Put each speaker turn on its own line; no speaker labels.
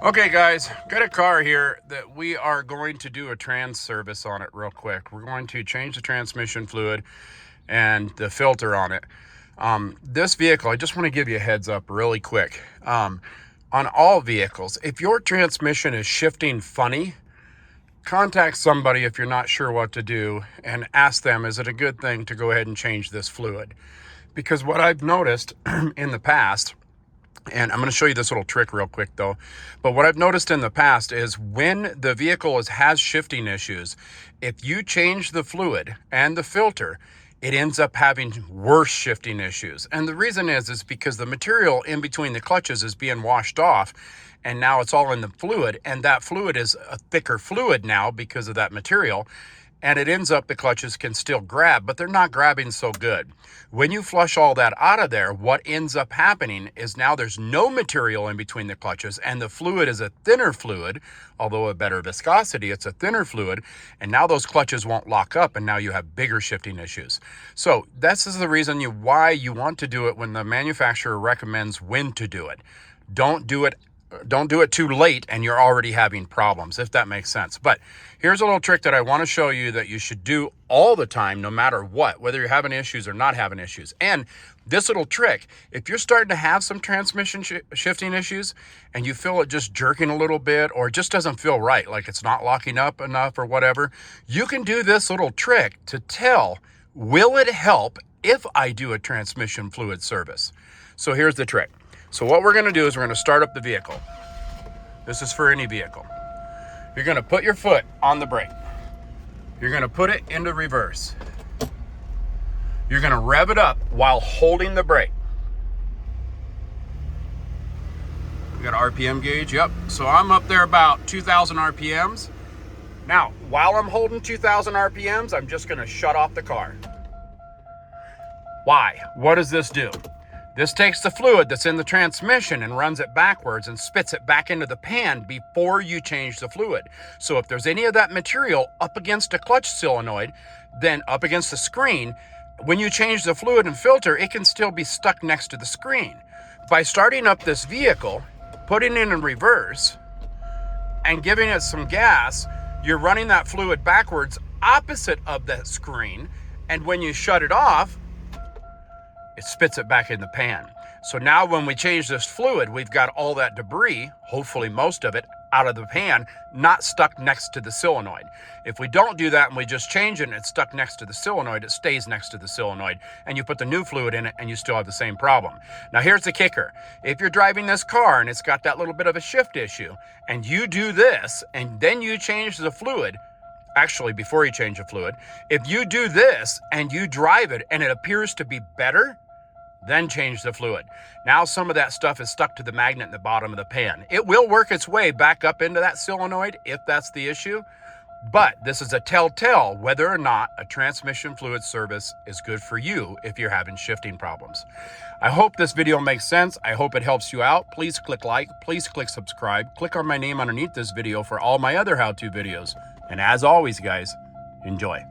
Okay guys, got a car here that we are going to do a trans service on it real quick. We're going to change the transmission fluid and the filter on it. This vehicle, I just want to give you a heads up really quick. On all vehicles, if your transmission is shifting funny, contact somebody if you're not sure what to do and ask them, is it a good thing to go ahead and change this fluid? Because what I've noticed in the past, and I'm going to show you this little trick real quick though. But what I've noticed in the past is when the vehicle has shifting issues, if you change the fluid and the filter, it ends up having worse shifting issues. And the reason is because the material in between the clutches is being washed off, and now it's all in the fluid, and that fluid is a thicker fluid now because of that material. And it ends up the clutches can still grab, but they're not grabbing so good. When you flush all that out of there, what ends up happening is now there's no material in between the clutches, and the fluid is a thinner fluid, although a better viscosity, it's a thinner fluid, and now those clutches won't lock up, and now you have bigger shifting issues. So this is the reason why you want to do it when the manufacturer recommends when to do it. Don't do it too late and you're already having problems, if that makes sense. But here's a little trick that I want to show you that you should do all the time, no matter what, whether you're having issues or not having issues. And this little trick, if you're starting to have some transmission shifting issues and you feel it just jerking a little bit, or it just doesn't feel right, like it's not locking up enough or whatever, you can do this little trick to tell, will it help if I do a transmission fluid service? So here's the trick. So what we're going to do is we're going to start up the vehicle. This is for any vehicle. You're going to put your foot on the brake. You're going to put it into reverse. You're going to rev it up while holding the brake. We got an RPM gauge, yep. So I'm up there about 2,000 RPMs. Now, while I'm holding 2,000 RPMs, I'm just going to shut off the car. Why? What does this do? This takes the fluid that's in the transmission and runs it backwards and spits it back into the pan before you change the fluid. So if there's any of that material up against a clutch solenoid, then up against the screen, when you change the fluid and filter, it can still be stuck next to the screen. By starting up this vehicle, putting it in reverse, and giving it some gas, you're running that fluid backwards opposite of that screen, and when you shut it off, it spits it back in the pan. So now when we change this fluid, we've got all that debris, hopefully most of it, out of the pan, not stuck next to the solenoid. If we don't do that and we just change it and it's stuck next to the solenoid, it stays next to the solenoid, and you put the new fluid in it and you still have the same problem. Now here's the kicker. If you're driving this car and it's got that little bit of a shift issue, and you do this and then you change the fluid, actually before you change the fluid, if you do this and you drive it and it appears to be better, then change the fluid. Now some of that stuff is stuck to the magnet in the bottom of the pan. It will work its way back up into that solenoid if that's the issue, but this is a telltale whether or not a transmission fluid service is good for you if you're having shifting problems. I hope this video makes sense. I hope it helps you out. Please click like, please click subscribe, click on my name underneath this video for all my other how-to videos. And as always, guys, enjoy.